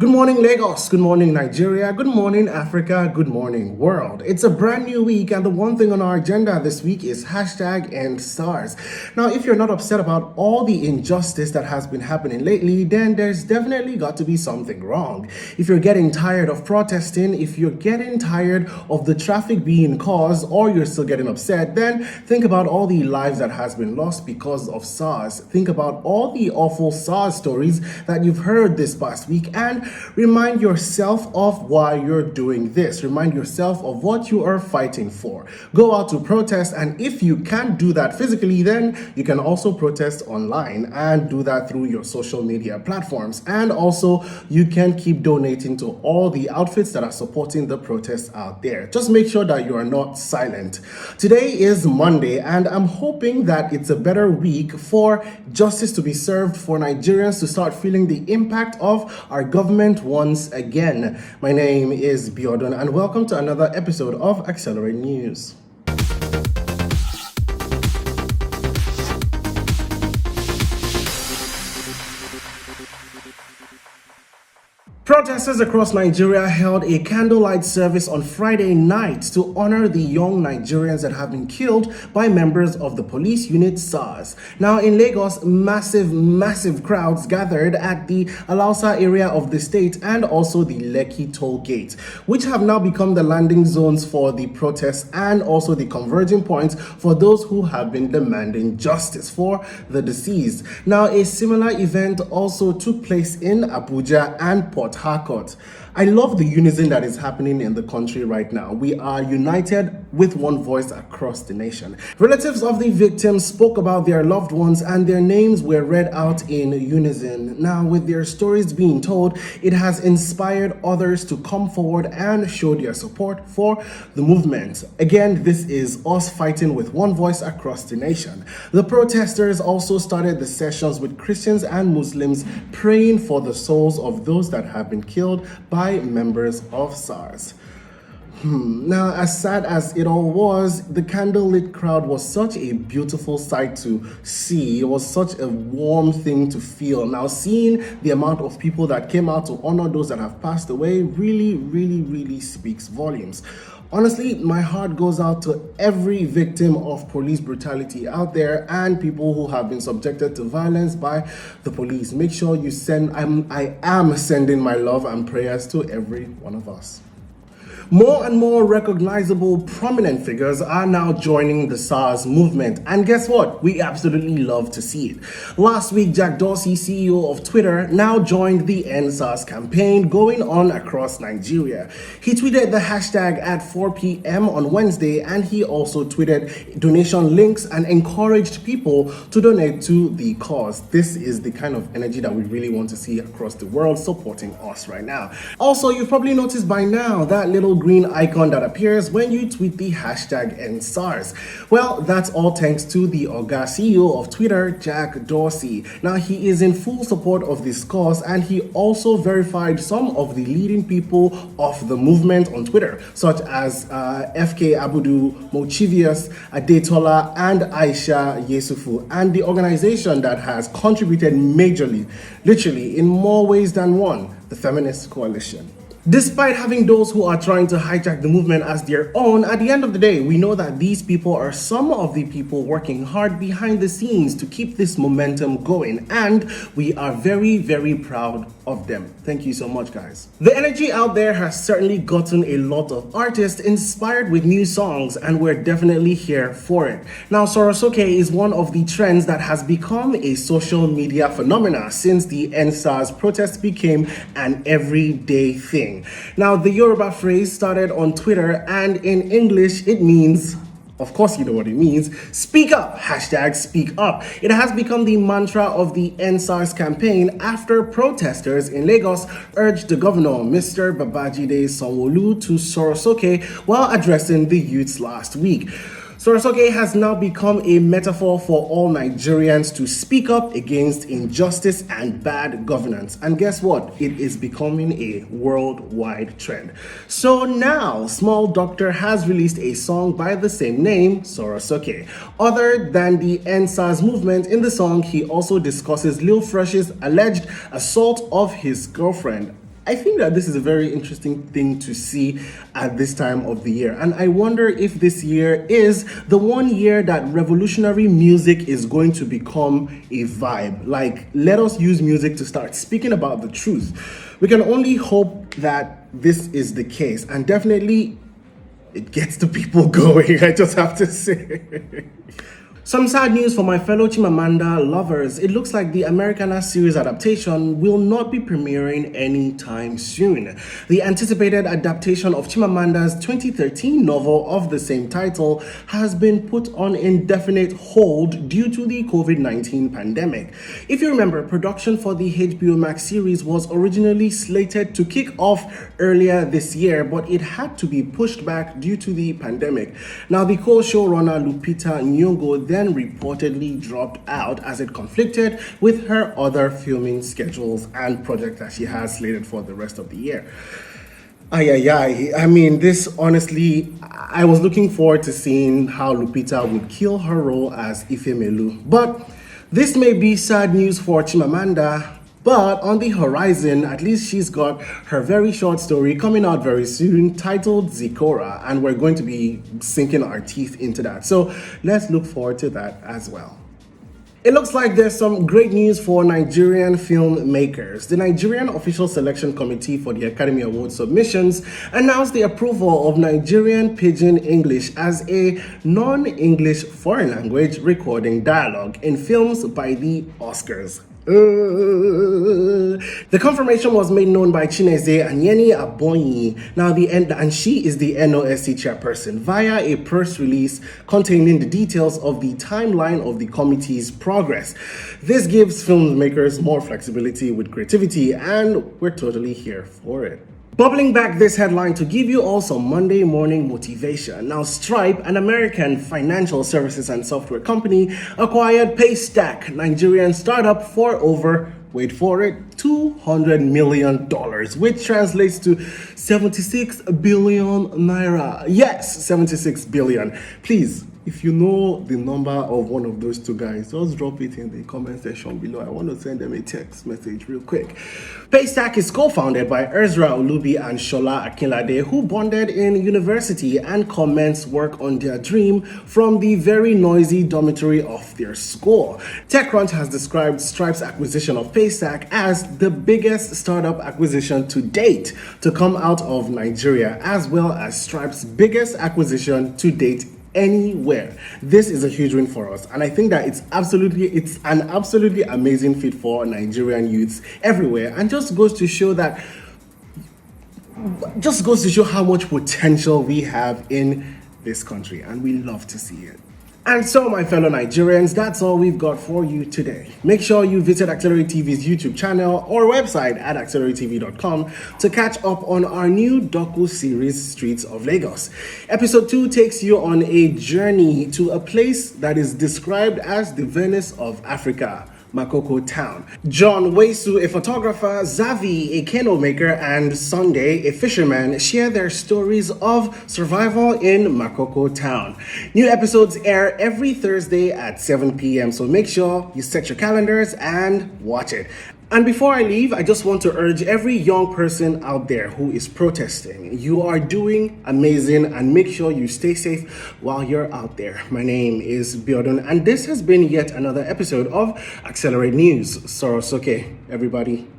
Good morning, Lagos. Good morning, Nigeria. Good morning, Africa. Good morning, world. It's a brand new week, and the one thing on our agenda this week is hashtag end Sars. Now, if you're not upset about all the injustice that has been happening lately, then there's definitely got to be something wrong. If you're getting tired of protesting, if you're getting tired of the traffic being caused, or you're still getting upset, then think about all the lives that has been lost because of SARS. Think about all the awful SARS stories that you've heard this past week, and remind yourself of why you're doing this. Remind yourself of what you are fighting for. Go out to protest, and if you can't do that physically, then you can also protest online and do that through your social media platforms. And also, you can keep donating to all the outfits that are supporting the protests out there. Just make sure that you are not silent. Today is Monday, and I'm hoping that it's a better week for justice to be served, for Nigerians to start feeling the impact of our government once again. My name is Biodun, and welcome to another episode of Accelerate News. Protesters across Nigeria held a candlelight service on Friday night to honor the young Nigerians that have been killed by members of the police unit Sars. Now in Lagos, massive crowds gathered at the Alausa area of the state and also the Lekki toll gate, which have now become the landing zones for the protests and also the converging points for those who have been demanding justice for the deceased. Now a similar event also took place in Abuja and Port Harcourt. I love the unison that is happening in the country right now. We are united with one voice across the nation. Relatives of the victims spoke about their loved ones and their names were read out in unison. Now, with their stories being told, it has inspired others to come forward and show their support for the movement. Again, this is us fighting with one voice across the nation. The protesters also started the sessions with Christians and Muslims praying for the souls of those that have been killed by members of SARS. Now, as sad as it all was, the candlelit crowd was such a beautiful sight to see. It was such a warm thing to feel. Now, seeing the amount of people that came out to honor those that have passed away really speaks volumes. Honestly, my heart goes out to every victim of police brutality out there and people who have been subjected to violence by the police. Make sure you I am sending my love and prayers to every one of us. More and more recognizable, prominent figures are now joining the Sars movement. And guess what? We absolutely love to see it. Last week, Dorsey, CEO of Twitter, now joined the End Sars campaign going on across Nigeria. He tweeted the hashtag at 4 p.m. on Wednesday, and he also tweeted donation links and encouraged people to donate to the cause. This is the kind of energy that we really want to see across the world supporting us right now. Also, you've probably noticed by now that little green icon that appears when you tweet the hashtag #EndSARS. Well, that's all thanks to the Oga CEO of Twitter, Jack Dorsey. Now, he is in full support of this cause, and he also verified some of the leading people of the movement on Twitter, such as FK Abudu, Mochivius, Adetola, and Aisha Yesufu, and the organization that has contributed majorly, literally in more ways than one, the Feminist Coalition. Despite having those who are trying to hijack the movement as their own, at the end of the day, we know that these people are some of the people working hard behind the scenes to keep this momentum going, and we are very proud of them. Thank you so much, guys. The energy out there has certainly gotten a lot of artists inspired with new songs, and we're definitely here for it. Now, Sorosoke is one of the trends that has become a social media phenomena since the NSAS protest became an everyday thing. Now, the Yoruba phrase started on Twitter, and in English, it means, of course you know what it means, speak up, hashtag speak up. It has become the mantra of the NSARS campaign after protesters in Lagos urged the governor, Mr. Babajide Sanwo-Olu, to Sorosoke while addressing the youths last week. Sorosoke has now become a metaphor for all Nigerians to speak up against injustice and bad governance. And guess what? It is becoming a worldwide trend. So now, Small Doctor has released a song by the same name, Sorosoke. Other than the NSAS movement, in the song, he also discusses Lil Fresh's alleged assault of his girlfriend. I think that this is a very interesting thing to see at this time of the year. And I wonder if this year is the one year that revolutionary music is going to become a vibe. Like, let us use music to start speaking about the truth. We can only hope that this is the case. And definitely, it gets the people going, I just have to say. Some sad news for my fellow Chimamanda lovers. It looks like the Americanah series adaptation will not be premiering anytime soon. The anticipated adaptation of Chimamanda's 2013 novel of the same title has been put on indefinite hold due to the COVID-19 pandemic. If you remember, production for the HBO Max series was originally slated to kick off earlier this year, but it had to be pushed back due to the pandemic. Now, the co-showrunner Lupita Nyong'o then reportedly dropped out as it conflicted with her other filming schedules and projects that she has slated for the rest of the year. I mean, this honestly, I was looking forward to seeing how Lupita would kill her role as Ifemelu. But this may be sad news for Chimamanda. But on the horizon, at least she's got her very short story coming out very soon titled Zikora, and we're going to be sinking our teeth into that. So let's look forward to that as well. It looks like there's some great news for Nigerian filmmakers. The Nigerian Official Selection Committee for the Academy Award submissions announced the approval of Nigerian Pidgin English as a non-English foreign language recording dialogue in films by the Oscars. The confirmation was made known by Chineze Anyeni Abonyi. Now, and she is the NOSC chairperson via a press release containing the details of the timeline of the committee's progress. This gives filmmakers more flexibility with creativity, and we're totally here for it. Bubbling back this headline to give you all some Monday morning motivation. Now, Stripe, an American financial services and software company, acquired Paystack, Nigerian startup, for over, wait for it, $200 million, which translates to 76 billion naira. Yes, 76 billion. Please, if you know the number of one of those two guys, just drop it in the comment section below. I want to send them a text message real quick. Paystack is co-founded by Ezra Olubi and Shola Akinlade, who bonded in university and commenced work on their dream from the very noisy dormitory of their school. TechCrunch has described Stripe's acquisition of Paystack as the biggest startup acquisition to date to come out of Nigeria, as well as Stripe's biggest acquisition to date anywhere. This is a huge win for us, and I think that it's an absolutely amazing fit for Nigerian youths everywhere, and just goes to show how much potential we have in this country, and we love to see it. And so, my fellow Nigerians, that's all we've got for you today. Make sure you visit Accelerate TV's YouTube channel or website at acceleratv.com to catch up on our new docu series, Streets of Lagos. Episode 2 takes you on a journey to a place that is described as the Venice of Africa, Makoko Town. John Wesu, a photographer, Zavi, a canoe maker, and Sunday, a fisherman, share their stories of survival in Makoko Town. New episodes air every Thursday at 7 p.m., so make sure you set your calendars and watch it. And before I leave, I just want to urge every young person out there who is protesting, you are doing amazing, and make sure you stay safe while you're out there. My name is Biodun, and this has been yet another episode of Accelerate News. Sorosoke, everybody.